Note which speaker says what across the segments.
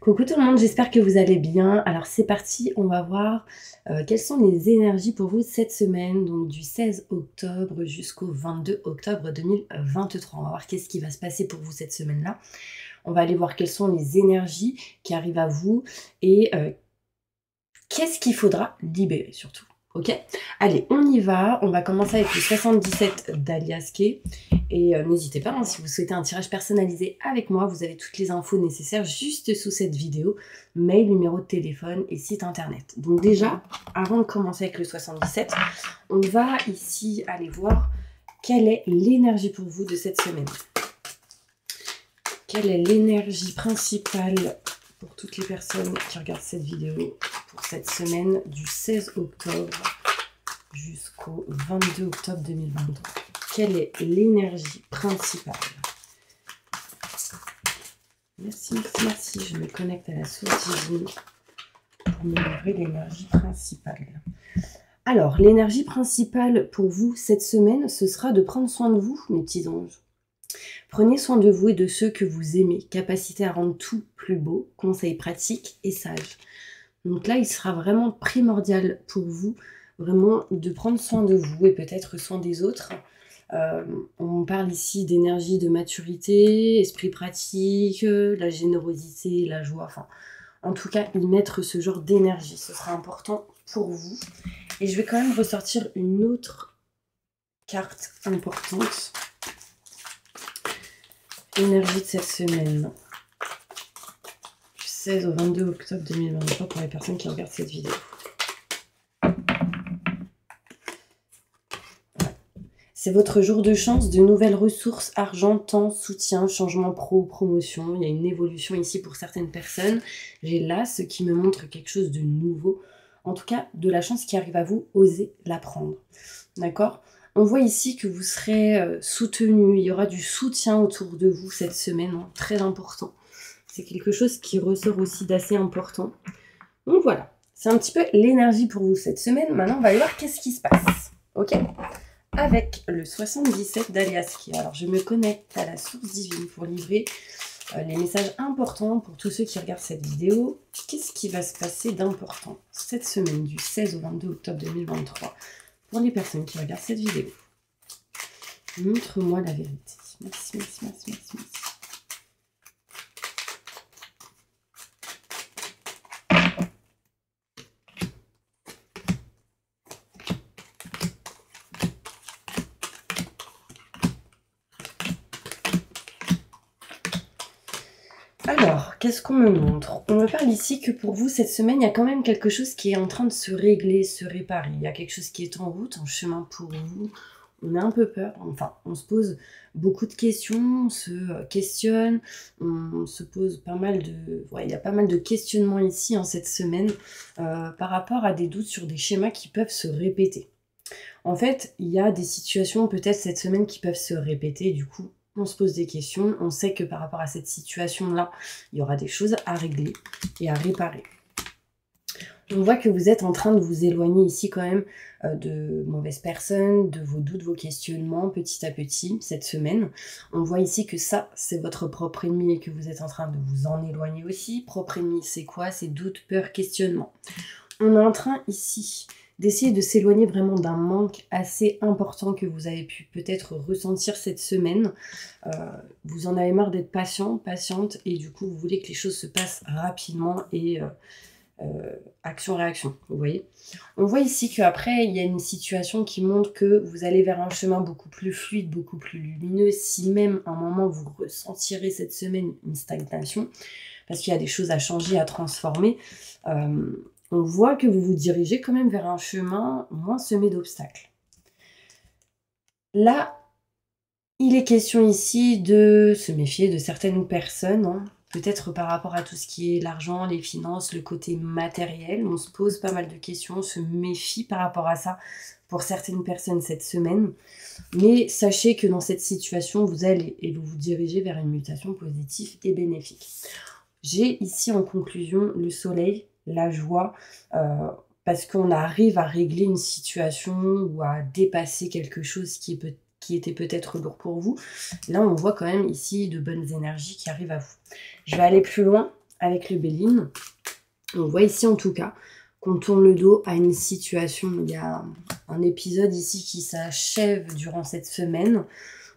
Speaker 1: Coucou tout le monde, j'espère que vous allez bien. Alors c'est parti, on va voir quelles sont les énergies pour vous cette semaine, donc du 16 octobre jusqu'au 22 octobre 2023. On va voir qu'est-ce qui va se passer pour vous cette semaine-là. On va aller voir quelles sont les énergies qui arrivent à vous et qu'est-ce qu'il faudra libérer surtout. Ok, allez, on y va. On va commencer avec le 77 d'Alias Kay. Et n'hésitez pas, hein, si vous souhaitez un tirage personnalisé avec moi, vous avez toutes les infos nécessaires juste sous cette vidéo. Mail, numéro de téléphone et site internet. Donc déjà, avant de commencer avec le 77, on va ici aller voir quelle est l'énergie pour vous de cette semaine. Quelle est l'énergie principale pour toutes les personnes qui regardent cette vidéo pour cette semaine du 16 octobre jusqu'au 22 octobre 2023. Quelle est l'énergie principale? Merci, merci, merci. Je me connecte à la source divine pour me livrer l'énergie principale. Alors, l'énergie principale pour vous cette semaine, ce sera de prendre soin de vous, mes petits anges. Prenez soin de vous et de ceux que vous aimez. Capacité à rendre tout plus beau, conseils pratiques et sages. Donc là, il sera vraiment primordial pour vous, vraiment de prendre soin de vous et peut-être soin des autres. On parle ici d'énergie, de maturité, esprit pratique, la générosité, la joie. Enfin, en tout cas, y mettre ce genre d'énergie, ce sera important pour vous. Et je vais quand même ressortir une autre carte importante. Énergie de cette semaine. Du 16 au 22 octobre 2023 pour les personnes qui regardent cette vidéo. C'est votre jour de chance, de nouvelles ressources, argent, temps, soutien, changement pro, promotion. Il y a une évolution ici pour certaines personnes. J'ai là ce qui me montre quelque chose de nouveau. En tout cas, de la chance qui arrive à vous, osez la prendre. D'accord ? On voit ici que vous serez soutenu. Il y aura du soutien autour de vous cette semaine, hein, très important. C'est quelque chose qui ressort aussi d'assez important. Donc voilà, c'est un petit peu l'énergie pour vous cette semaine. Maintenant, on va aller voir qu'est-ce qui se passe. Ok ? Avec le 77 d'Alias Kay. Alors, je me connecte à la source divine pour livrer les messages importants pour tous ceux qui regardent cette vidéo. Qu'est-ce qui va se passer d'important cette semaine du 16 au 22 octobre 2023 pour les personnes qui regardent cette vidéo? Montre-moi la vérité. Merci, merci, merci, merci, merci. Alors, qu'est-ce qu'on me montre? On me parle ici que pour vous, cette semaine, il y a quand même quelque chose qui est en train de se régler, se réparer. Il y a quelque chose qui est en route, en chemin pour vous. On a un peu peur, enfin, on se pose beaucoup de questions, on se questionne, on se pose pas mal de... Ouais, il y a pas mal de questionnements ici, en cette semaine, par rapport à des doutes sur des schémas qui peuvent se répéter. En fait, il y a des situations peut-être cette semaine qui peuvent se répéter, du coup, on se pose des questions, on sait que par rapport à cette situation-là, il y aura des choses à régler et à réparer. On voit que vous êtes en train de vous éloigner ici quand même de mauvaises personnes, de vos doutes, vos questionnements petit à petit cette semaine. On voit ici que ça, c'est votre propre ennemi et que vous êtes en train de vous en éloigner aussi. Propre ennemi, c'est quoi? C'est doutes, peurs, questionnements. On est en train ici d'essayer de s'éloigner vraiment d'un manque assez important que vous avez pu peut-être ressentir cette semaine. Vous en avez marre d'être patient, patiente, et du coup, vous voulez que les choses se passent rapidement et action-réaction, vous voyez. On voit ici qu'après, il y a une situation qui montre que vous allez vers un chemin beaucoup plus fluide, beaucoup plus lumineux, si même à un moment, vous ressentirez cette semaine une stagnation, parce qu'il y a des choses à changer, à transformer. On voit que vous vous dirigez quand même vers un chemin moins semé d'obstacles. Là, il est question ici de se méfier de certaines personnes, hein, peut-être par rapport à tout ce qui est l'argent, les finances, le côté matériel. On se pose pas mal de questions, on se méfie par rapport à ça pour certaines personnes cette semaine. Mais sachez que dans cette situation, vous allez et vous vous dirigez vers une mutation positive et bénéfique. J'ai ici en conclusion le soleil, la joie, parce qu'on arrive à régler une situation ou à dépasser quelque chose qui était peut-être lourd pour vous. Là, on voit quand même ici de bonnes énergies qui arrivent à vous. Je vais aller plus loin avec le Béline, on voit ici en tout cas qu'on tourne le dos à une situation. Il y a un épisode ici qui s'achève durant cette semaine.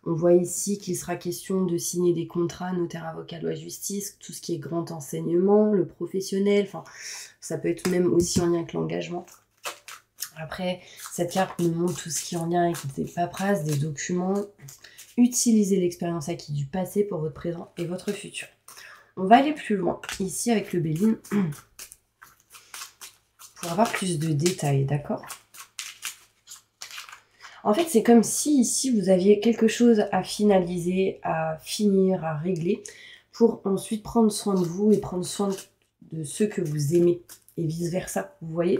Speaker 1: On voit ici qu'il sera question de signer des contrats, notaire, avocat, loi, justice, tout ce qui est grand enseignement, le professionnel, enfin, ça peut être même aussi en lien avec l'engagement. Après, cette carte nous montre tout ce qui est en lien avec des paperasses, des documents. Utilisez l'expérience acquise du passé pour votre présent et votre futur. On va aller plus loin, ici avec le Béline, pour avoir plus de détails, d'accord? En fait, c'est comme si ici, vous aviez quelque chose à finaliser, à finir, à régler, pour ensuite prendre soin de vous et prendre soin de ceux que vous aimez, et vice-versa, vous voyez?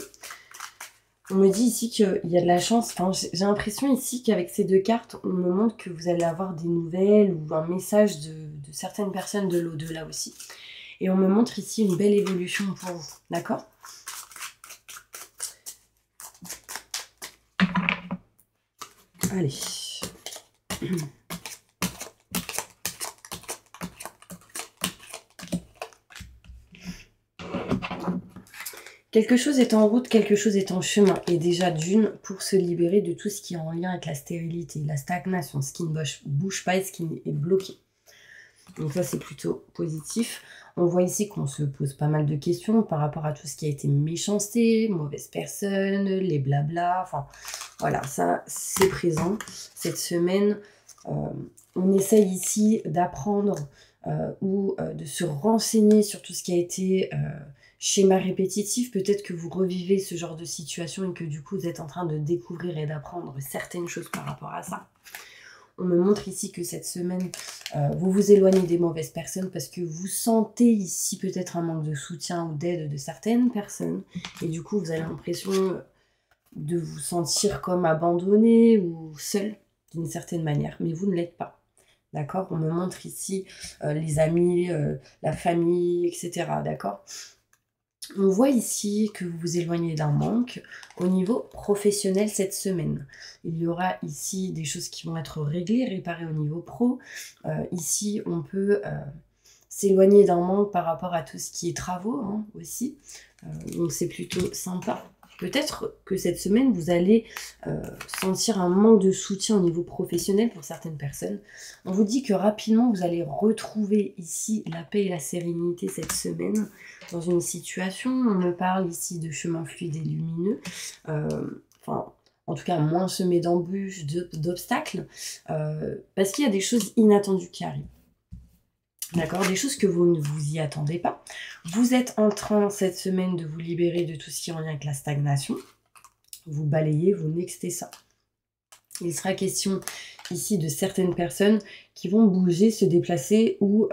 Speaker 1: On me dit ici qu'il y a de la chance. Enfin, j'ai l'impression ici qu'avec ces deux cartes, on me montre que vous allez avoir des nouvelles ou un message de certaines personnes de l'au-delà aussi. Et on me montre ici une belle évolution pour vous, d'accord? Allez. Quelque chose est en route, quelque chose est en chemin. Et déjà d'une, pour se libérer de tout ce qui est en lien avec la stérilité, la stagnation, ce qui ne bouge pas et ce qui est bloqué. Donc ça, c'est plutôt positif. On voit ici qu'on se pose pas mal de questions par rapport à tout ce qui a été méchanceté, mauvaise personne, les blabla. Enfin, voilà, ça, c'est présent. Cette semaine, on essaye ici d'apprendre ou de se renseigner sur tout ce qui a été schéma répétitif. Peut-être que vous revivez ce genre de situation et que du coup, vous êtes en train de découvrir et d'apprendre certaines choses par rapport à ça. On me montre ici que cette semaine, vous vous éloignez des mauvaises personnes parce que vous sentez ici peut-être un manque de soutien ou d'aide de certaines personnes. Et du coup, vous avez l'impression de vous sentir comme abandonné ou seul d'une certaine manière. Mais vous ne l'êtes pas. D'accord? On me montre ici les amis, la famille, etc. D'accord? On voit ici que vous vous éloignez d'un manque au niveau professionnel cette semaine. Il y aura ici des choses qui vont être réglées, réparées au niveau pro. Ici, on peut s'éloigner d'un manque par rapport à tout ce qui est travaux hein, aussi. Donc c'est plutôt sympa. Peut-être que cette semaine, vous allez sentir un manque de soutien au niveau professionnel pour certaines personnes. On vous dit que rapidement, vous allez retrouver ici la paix et la sérénité cette semaine dans une situation. On me parle ici de chemin fluide et lumineux. Enfin, en tout cas, moins semé d'embûches, d'obstacles, parce qu'il y a des choses inattendues qui arrivent. D'accord, des choses que vous ne vous y attendez pas. Vous êtes en train cette semaine de vous libérer de tout ce qui est en lien avec la stagnation. Vous balayez, vous nextez ça. Il sera question ici de certaines personnes qui vont bouger, se déplacer ou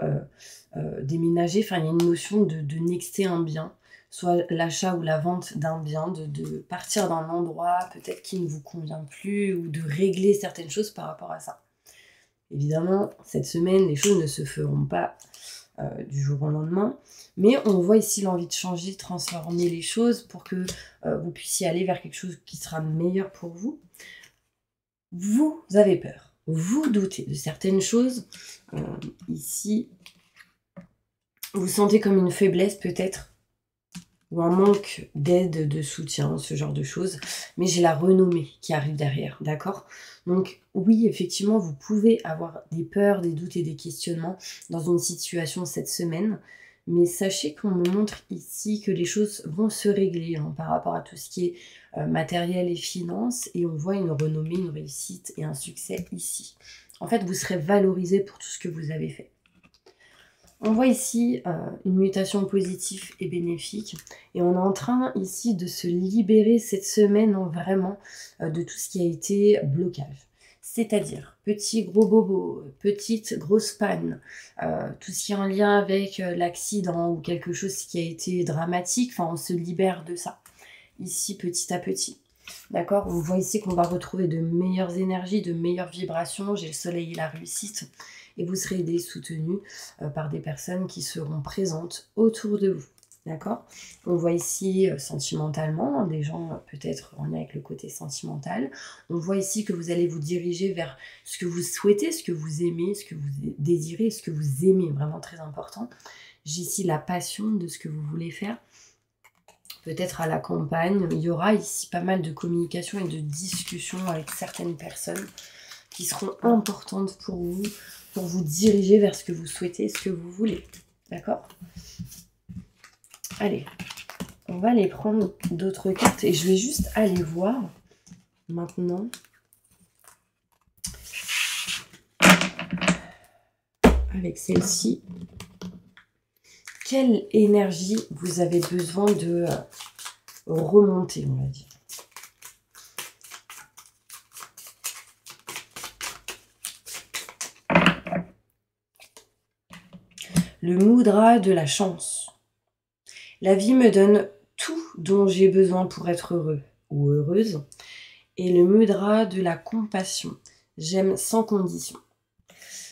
Speaker 1: déménager. Enfin, il y a une notion de nexter un bien, soit l'achat ou la vente d'un bien, de partir d'un endroit peut-être qui ne vous convient plus ou de régler certaines choses par rapport à ça. Évidemment, cette semaine, les choses ne se feront pas du jour au lendemain. Mais on voit ici l'envie de changer, de transformer les choses pour que vous puissiez aller vers quelque chose qui sera meilleur pour vous. Vous avez peur. Vous doutez de certaines choses. Ici, vous sentez comme une faiblesse peut-être ou un manque d'aide, de soutien, ce genre de choses. Mais j'ai la renommée qui arrive derrière, d'accord? Donc oui, effectivement, vous pouvez avoir des peurs, des doutes et des questionnements dans une situation cette semaine. Mais sachez qu'on me montre ici que les choses vont se régler hein, par rapport à tout ce qui est matériel et finances. Et on voit une renommée, une réussite et un succès ici. En fait, vous serez valorisé pour tout ce que vous avez fait. On voit ici une mutation positive et bénéfique. Et on est en train ici de se libérer cette semaine hein, vraiment de tout ce qui a été blocage. C'est-à-dire petit gros bobo, petite grosse panne, tout ce qui est en lien avec l'accident ou quelque chose qui a été dramatique, enfin on se libère de ça, ici petit à petit. D'accord? On voit ici qu'on va retrouver de meilleures énergies, de meilleures vibrations, j'ai le soleil et la réussite, et vous serez aidés, soutenus par des personnes qui seront présentes autour de vous. D'accord? On voit ici sentimentalement, des gens peut-être en lien avec le côté sentimental. On voit ici que vous allez vous diriger vers ce que vous souhaitez, ce que vous aimez, ce que vous désirez, ce que vous aimez, vraiment très important. J'ai ici la passion de ce que vous voulez faire. Peut-être à la campagne. Il y aura ici pas mal de communication et de discussion avec certaines personnes qui seront importantes pour vous diriger vers ce que vous souhaitez, ce que vous voulez. D'accord? Allez, on va aller prendre d'autres cartes et je vais juste aller voir maintenant avec celle-ci quelle énergie vous avez besoin de remonter, on va dire. Le mudra de la chance. La vie me donne tout dont j'ai besoin pour être heureux ou heureuse. Et le mudra de la compassion. J'aime sans condition.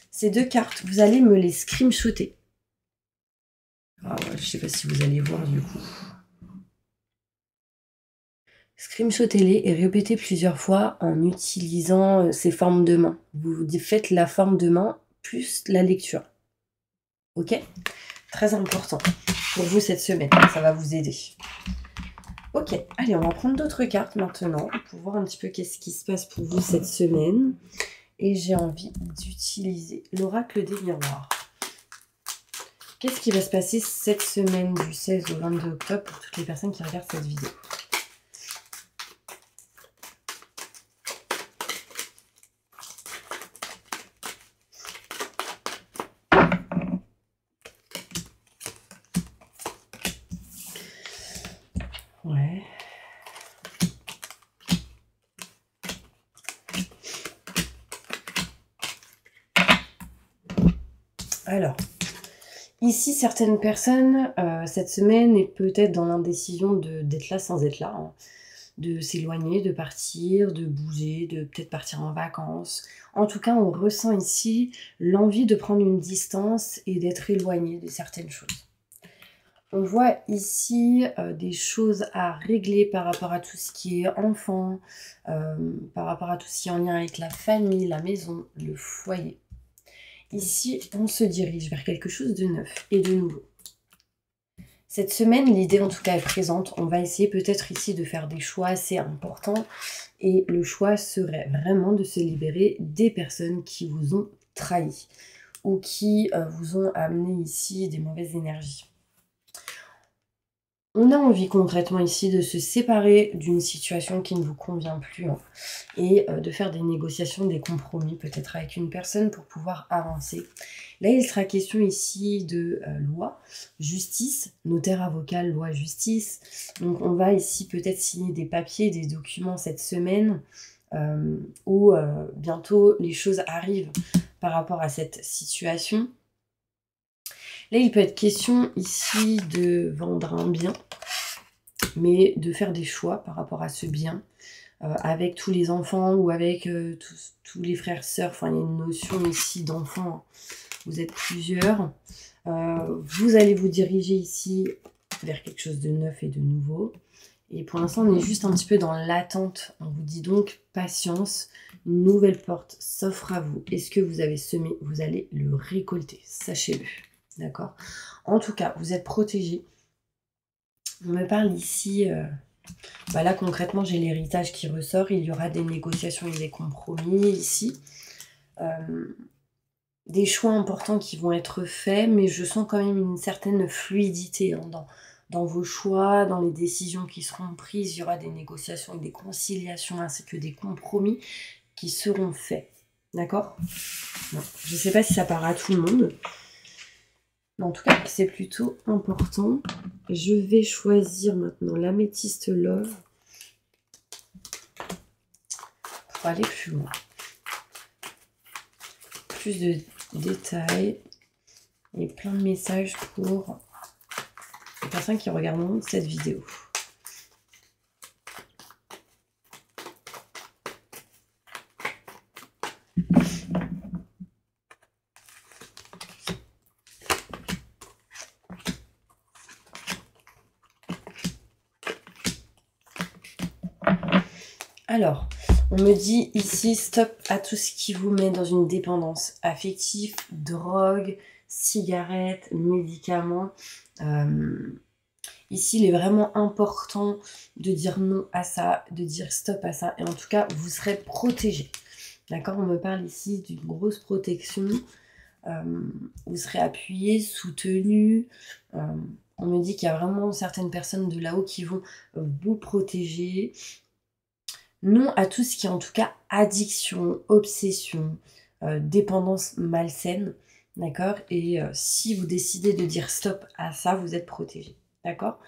Speaker 1: Ces deux cartes, vous allez me les screenshotter. Ah ouais, je ne sais pas si vous allez voir du coup. Screenshotez-les et répétez plusieurs fois en utilisant ces formes de main. Vous faites la forme de main plus la lecture. Ok? Très important pour vous cette semaine. Ça va vous aider. Ok, allez, on va prendre d'autres cartes maintenant pour voir un petit peu qu'est-ce qui se passe pour vous cette semaine. Et j'ai envie d'utiliser l'oracle des miroirs. Qu'est-ce qui va se passer cette semaine du 16 au 22 octobre pour toutes les personnes qui regardent cette vidéo? Ouais. Alors, ici, certaines personnes, cette semaine, est peut-être dans l'indécision d'être là sans être là, hein, de s'éloigner, de partir, de bouger, de peut-être partir en vacances. En tout cas, on ressent ici l'envie de prendre une distance et d'être éloigné de certaines choses. On voit ici des choses à régler par rapport à tout ce qui est enfant, par rapport à tout ce qui est en lien avec la famille, la maison, le foyer. Ici, on se dirige vers quelque chose de neuf et de nouveau. Cette semaine, l'idée en tout cas est présente. On va essayer peut-être ici de faire des choix assez importants. Et le choix serait vraiment de se libérer des personnes qui vous ont trahi ou qui vous ont amené ici des mauvaises énergies. On a envie concrètement ici de se séparer d'une situation qui ne vous convient plus, hein, et de faire des négociations, des compromis peut-être avec une personne pour pouvoir avancer. Là, il sera question ici de loi, justice, notaire avocat, loi, justice. Donc on va ici peut-être signer des papiers, des documents cette semaine où bientôt les choses arrivent par rapport à cette situation. Là, il peut être question ici de vendre un bien, mais de faire des choix par rapport à ce bien, avec tous les enfants ou avec tous les frères, sœurs. Enfin, il y a une notion ici d'enfants. Vous êtes plusieurs. Vous allez vous diriger ici vers quelque chose de neuf et de nouveau. Et pour l'instant, on est juste un petit peu dans l'attente. On vous dit donc patience. Une nouvelle porte s'offre à vous. Et ce que vous avez semé, vous allez le récolter. Sachez-le. D'accord? En tout cas, vous êtes protégés. On me parle ici... là, concrètement, j'ai l'héritage qui ressort. Il y aura des négociations et des compromis ici. Des choix importants qui vont être faits, mais je sens quand même une certaine fluidité hein, dans vos choix, dans les décisions qui seront prises. Il y aura des négociations et des conciliations, ainsi que des compromis qui seront faits. D'accord? Je ne sais pas si ça parle à tout le monde. Mais en tout cas, c'est plutôt important. Je vais choisir maintenant l'améthyste love pour aller plus loin. Plus de détails et plein de messages pour les personnes qui regarderont cette vidéo. Alors, on me dit ici, stop à tout ce qui vous met dans une dépendance affective, drogue, cigarettes, médicaments. Ici, il est vraiment important de dire non à ça, de dire stop à ça. Et en tout cas, vous serez protégé. D'accord? On me parle ici d'une grosse protection. Vous serez appuyé, soutenu. On me dit qu'il y a vraiment certaines personnes de là-haut qui vont vous protéger. Non à tout ce qui est en tout cas addiction, obsession, dépendance malsaine. D'accord? Et si vous décidez de dire stop à ça, vous êtes protégé. D'accord?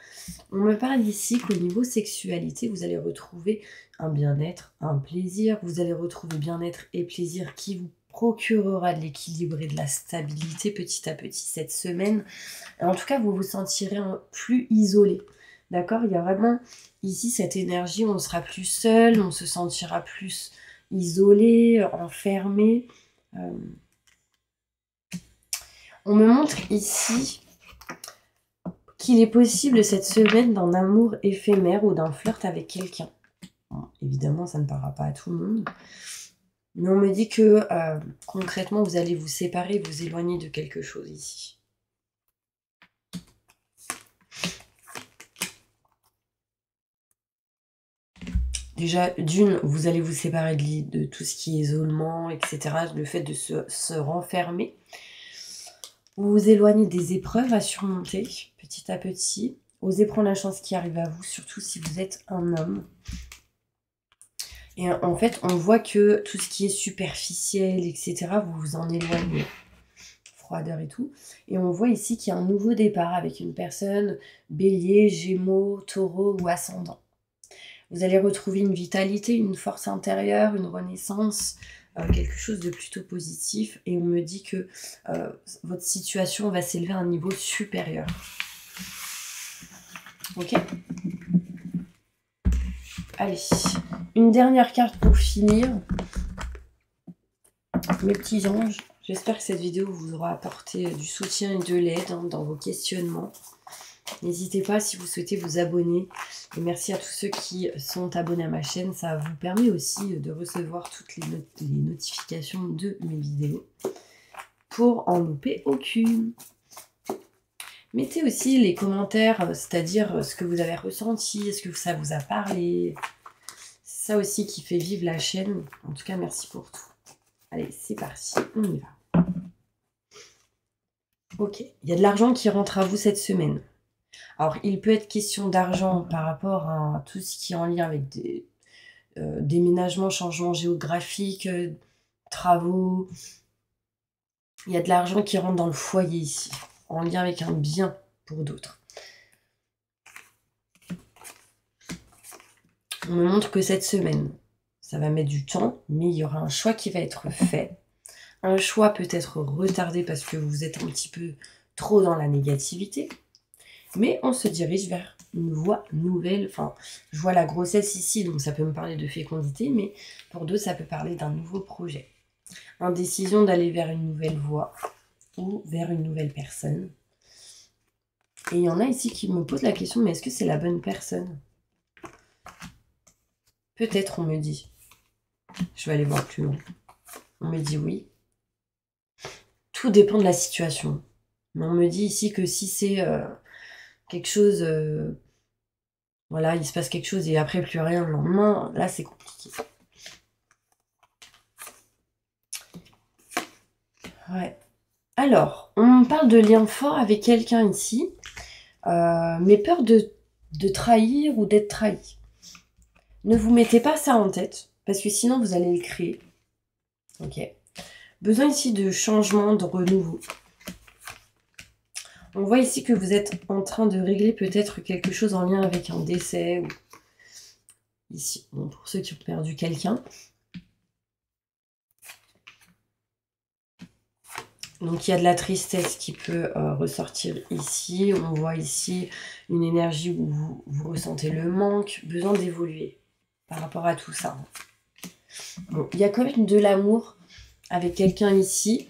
Speaker 1: On me parle ici qu'au niveau sexualité, vous allez retrouver un bien-être, un plaisir. Vous allez retrouver bien-être et plaisir qui vous procurera de l'équilibre et de la stabilité petit à petit cette semaine. Et en tout cas, vous vous sentirez plus isolé. D'accord? Il y a vraiment ici cette énergie où on sera plus seul, on se sentira plus isolé, enfermé. On me montre ici qu'il est possible cette semaine d'un amour éphémère ou d'un flirt avec quelqu'un. Bon, évidemment, ça ne parlera pas à tout le monde. Mais on me dit que concrètement, vous allez vous séparer, vous éloigner de quelque chose ici. Déjà, d'une, vous allez vous séparer de tout ce qui est isolement, etc. Le fait de se renfermer. Vous vous éloignez des épreuves à surmonter, petit à petit. Osez prendre la chance qui arrive à vous, surtout si vous êtes un homme. Et en fait, on voit que tout ce qui est superficiel, etc., vous vous en éloignez. Froideur et tout. Et on voit ici qu'il y a un nouveau départ avec une personne bélier, gémeaux, taureau ou ascendant. Vous allez retrouver une vitalité, une force intérieure, une renaissance, quelque chose de plutôt positif. Et on me dit que votre situation va s'élever à un niveau supérieur. Ok? Allez, une dernière carte pour finir. Mes petits anges, j'espère que cette vidéo vous aura apporté du soutien et de l'aide dans vos questionnements. N'hésitez pas si vous souhaitez vous abonner. Et merci à tous ceux qui sont abonnés à ma chaîne. Ça vous permet aussi de recevoir toutes les notifications de mes vidéos pour en louper aucune. Mettez aussi les commentaires, c'est-à-dire ce que vous avez ressenti, est-ce que ça vous a parlé. C'est ça aussi qui fait vivre la chaîne. En tout cas, merci pour tout. Allez, c'est parti, on y va. Ok, il y a de l'argent qui rentre à vous cette semaine. Alors, il peut être question d'argent par rapport à tout ce qui est en lien avec des déménagements, changements géographiques, travaux. Il y a de l'argent qui rentre dans le foyer ici, en lien avec un bien pour d'autres. On me montre que cette semaine, ça va mettre du temps, mais il y aura un choix qui va être fait. Un choix peut être retardé parce que vous êtes un petit peu trop dans la négativité. Mais on se dirige vers une voie nouvelle. Enfin, je vois la grossesse ici, donc ça peut me parler de fécondité, mais pour d'autres, ça peut parler d'un nouveau projet. Indécision d'aller vers une nouvelle voie ou vers une nouvelle personne. Et il y en a ici qui me posent la question, mais est-ce que c'est la bonne personne? Peut-être, on me dit. Je vais aller voir plus loin. On me dit oui. Tout dépend de la situation. Mais on me dit ici que si c'est quelque chose, voilà, il se passe quelque chose et après plus rien le lendemain, là c'est compliqué. Ouais. Alors, on parle de lien fort avec quelqu'un ici, mais peur de trahir ou d'être trahi. Ne vous mettez pas ça en tête, parce que sinon vous allez le créer. Ok. Besoin ici de changement, de renouveau. On voit ici que vous êtes en train de régler peut-être quelque chose en lien avec un décès. Ou... Ici, bon, pour ceux qui ont perdu quelqu'un. Donc il y a de la tristesse qui peut ressortir ici. On voit ici une énergie où vous ressentez le manque, besoin d'évoluer par rapport à tout ça. Bon, il y a quand même de l'amour avec quelqu'un ici.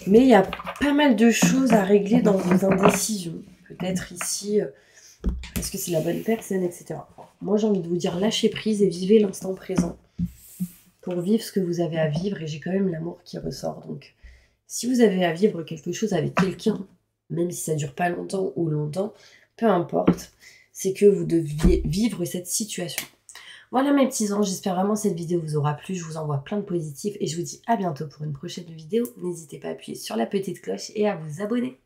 Speaker 1: Mais il y a pas mal de choses à régler dans vos indécisions. Peut-être ici, est-ce que c'est la bonne personne, etc. Moi, j'ai envie de vous dire, lâchez prise et vivez l'instant présent pour vivre ce que vous avez à vivre. Et j'ai quand même l'amour qui ressort. Donc, Si vous avez à vivre quelque chose avec quelqu'un, même si ça dure pas longtemps ou longtemps, peu importe, c'est que vous deviez vivre cette situation. Voilà mes petits anges, j'espère vraiment que cette vidéo vous aura plu, je vous envoie plein de positifs et je vous dis à bientôt pour une prochaine vidéo. N'hésitez pas à appuyer sur la petite cloche et à vous abonner.